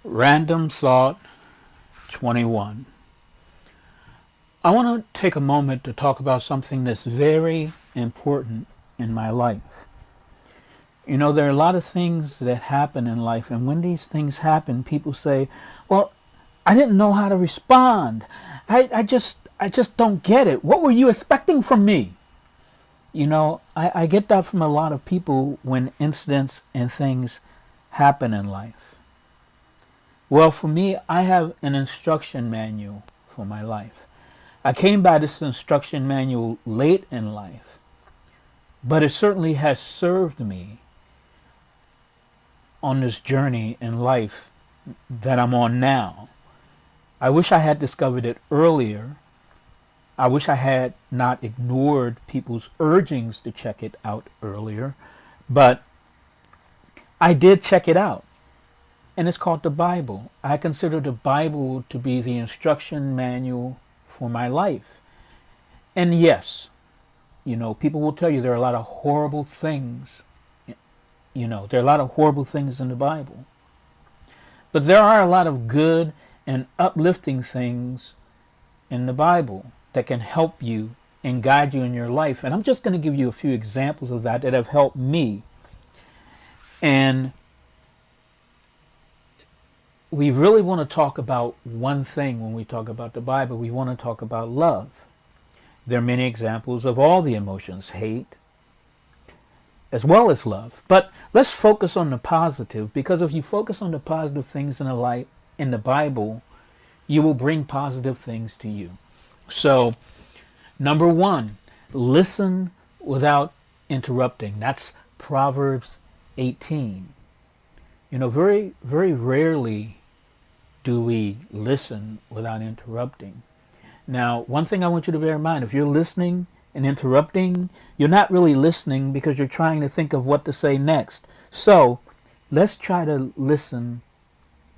Random Thought 21. I want to take a moment to talk about something that's very important in my life. You know, there are a lot of things that happen in life, and when these things happen, people say, well, I didn't know how to respond. I just don't get it. What were you expecting from me? You know, I get that from a lot of people when incidents and things happen in life. Well, for me, I have an instruction manual for my life. I came by this instruction manual late in life, but it certainly has served me on this journey in life that I'm on now. I wish I had discovered it earlier. I wish I had not ignored people's urgings to check it out earlier, but I did check it out. And it's called the Bible. I consider the Bible to be the instruction manual for my life. And yes, you know, people will tell you there are a lot of horrible things. There are a lot of horrible things in the Bible. But there are a lot of good and uplifting things in the Bible that can help you and guide you in your life. And I'm just going to give you a few examples of that have helped me. And we really want to talk about one thing when we talk about the Bible. We want to talk about love. There are many examples of all the emotions, hate, as well as love. But let's focus on the positive, because if you focus on the positive things in the Bible, you will bring positive things to you. So, number one, listen without interrupting. That's Proverbs 18. You know, very, very rarely do we listen without interrupting. Now, one thing I want you to bear in mind, if you're listening and interrupting, you're not really listening because you're trying to think of what to say next. So, let's try to listen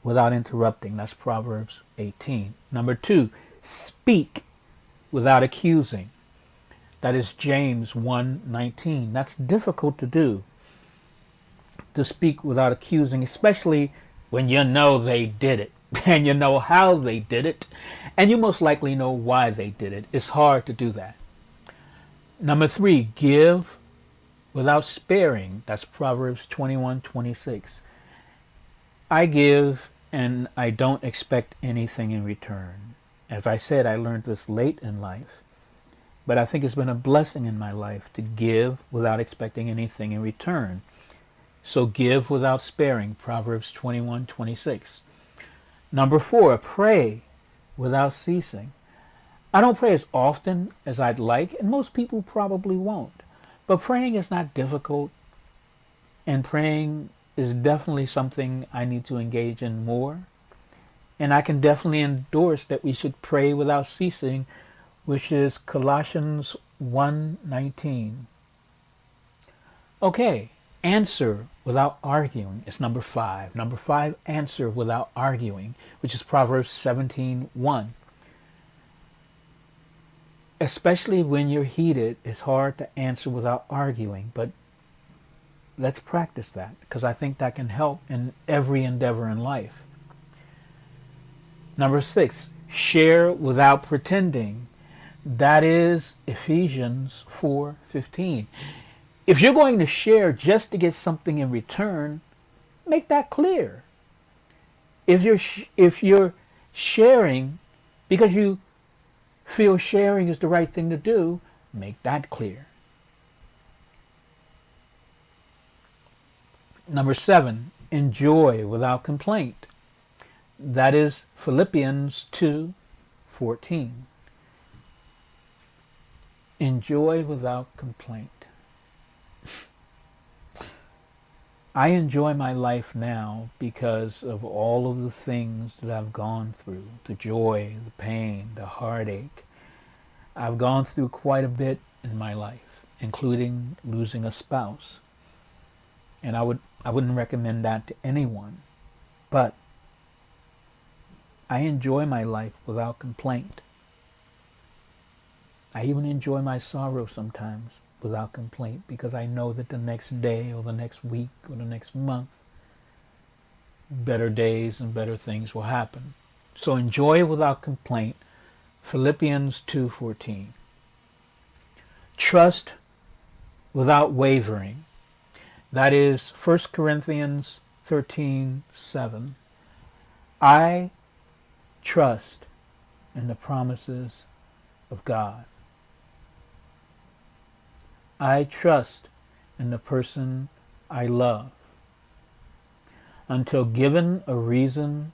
without interrupting. That's Proverbs 18. Number two, speak without accusing. That is James 1:19. That's difficult to do, to speak without accusing, especially when you know they did it and you know how they did it and you most likely know why they did it. It's hard to do that. Number three, give without sparing. That's Proverbs 21:26. I give and I don't expect anything in return. As I said, I learned this late in life, but I think it's been a blessing in my life to give without expecting anything in return. So give without sparing, Proverbs 21:26. Number four, pray without ceasing. I don't pray as often as I'd like, and most people probably won't. But praying is not difficult, and praying is definitely something I need to engage in more. And I can definitely endorse that we should pray without ceasing, which is Colossians 1:19. Okay. Answer without arguing is number five. Number five, answer without arguing, which is Proverbs 17:1. Especially when you're heated, it's hard to answer without arguing, but let's practice that, because I think that can help in every endeavor in life. Number six, share without pretending. That is Ephesians 4:15. If you're going to share just to get something in return, make that clear. If you're sharing because you feel sharing is the right thing to do, make that clear. Number seven, enjoy without complaint. That is Philippians 2:14. Enjoy without complaint. I enjoy my life now because of all of the things that I've gone through, the joy, the pain, the heartache. I've gone through quite a bit in my life, including losing a spouse. And I wouldn't recommend that to anyone. But I enjoy my life without complaint. I even enjoy my sorrow sometimes without complaint, because I know that the next day or the next week or the next month better days and better things will happen. So enjoy without complaint. Philippians 2:14. Trust without wavering. That is 1 Corinthians 13:7. I trust in the promises of God. I trust in the person I love. Until given a reason,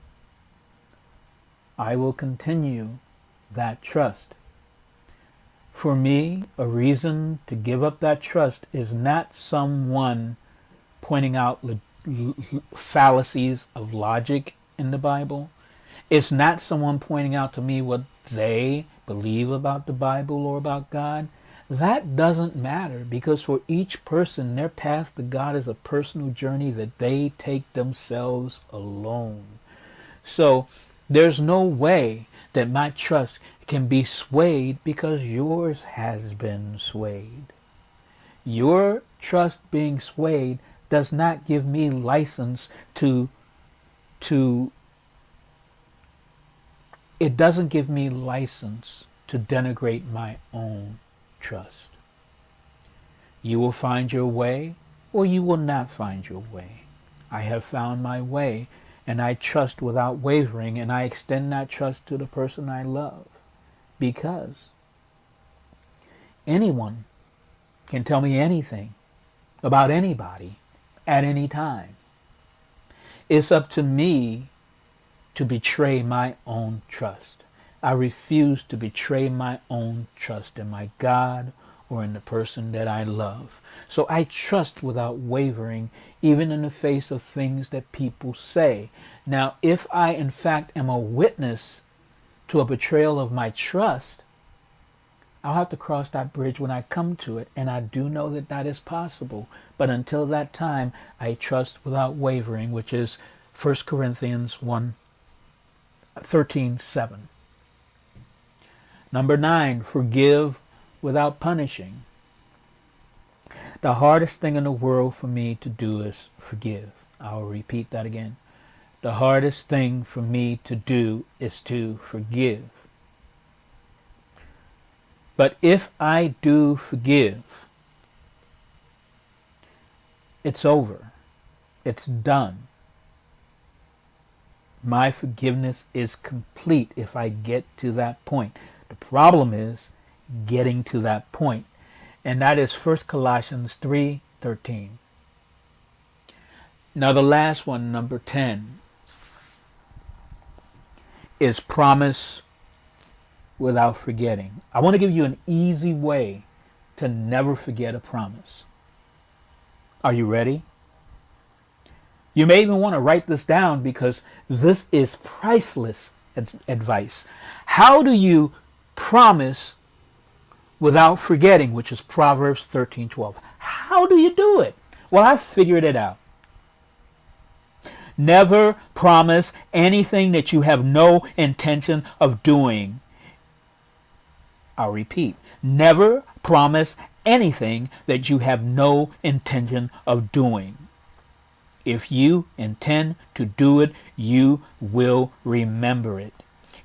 I will continue that trust. For me, a reason to give up that trust is not someone pointing out fallacies of logic in the Bible. It's not someone pointing out to me what they believe about the Bible or about God. That doesn't matter, because for each person, their path to God is a personal journey that they take themselves alone. So there's no way that my trust can be swayed because yours has been swayed. Your trust being swayed does not give me license it doesn't give me license to denigrate my own trust. You will find your way, or you will not find your way. I have found my way, and I trust without wavering, and I extend that trust to the person I love, because anyone can tell me anything about anybody at any time. It's up to me to betray my own trust. I refuse to betray my own trust in my God or in the person that I love. So I trust without wavering, even in the face of things that people say. Now, if I in fact am a witness to a betrayal of my trust, I'll have to cross that bridge when I come to it, and I do know that that is possible. But until that time, I trust without wavering, which is 1 Corinthians 13:7. Number 9, forgive without punishing. The hardest thing in the world for me to do is forgive. I'll repeat that again. The hardest thing for me to do is to forgive. But if I do forgive, it's over. It's done. My forgiveness is complete if I get to that point. The problem is getting to that point. And that is 1 Colossians 3:13. Now the last one, number 10, is promise without forgetting. I want to give you an easy way to never forget a promise. Are you ready? You may even want to write this down, because this is priceless advice. How do you promise without forgetting, which is Proverbs 13:12? How do you do it? Well, I figured it out. Never promise anything that you have no intention of doing. I'll repeat. Never promise anything that you have no intention of doing. If you intend to do it, you will remember it.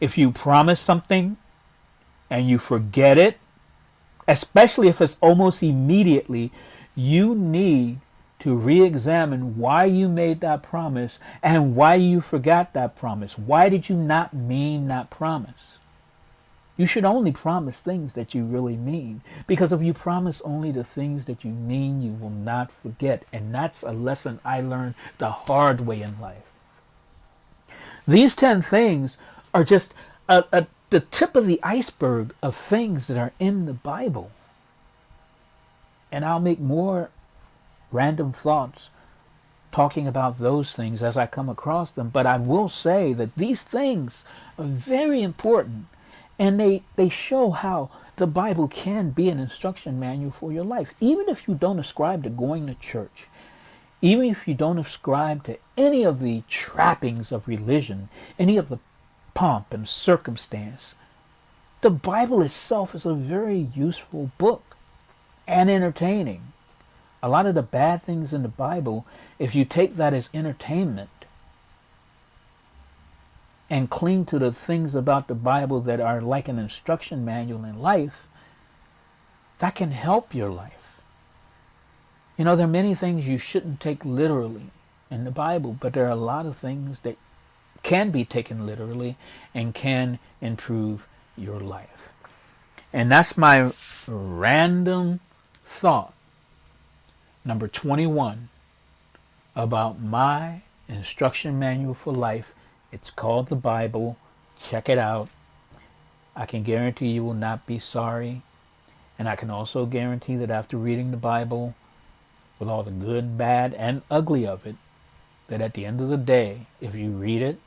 If you promise something and you forget it, especially if it's almost immediately, you need to re-examine why you made that promise and why you forgot that promise. Why did you not mean that promise? You should only promise things that you really mean, because if you promise only the things that you mean, you will not forget. And that's a lesson I learned the hard way in life. These 10 things are just the tip of the iceberg of things that are in the Bible. And I'll make more random thoughts talking about those things as I come across them. But I will say that these things are very important. And they show how the Bible can be an instruction manual for your life. Even if you don't ascribe to going to church, even if you don't ascribe to any of the trappings of religion, any of the pomp and circumstance, the Bible itself is a very useful book and entertaining. A lot of the bad things in the Bible, if you take that as entertainment, and cling to the things about the Bible that are like an instruction manual in life, that can help your life. You know, there are many things you shouldn't take literally in the Bible, but there are a lot of things that can be taken literally and can improve your life. And that's my random thought, number 21, about my instruction manual for life. It's called the Bible. Check it out. I can guarantee you will not be sorry. And I can also guarantee that after reading the Bible, with all the good, bad, and ugly of it, that at the end of the day, if you read it,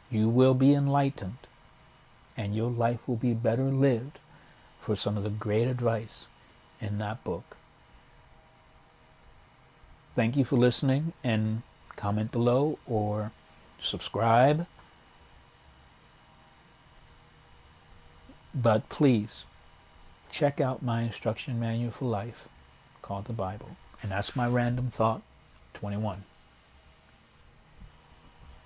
you will be enlightened and your life will be better lived for some of the great advice in that book. Thank you for listening, and comment below or subscribe. But please check out my instruction manual for life called the Bible. And that's my random thought 21.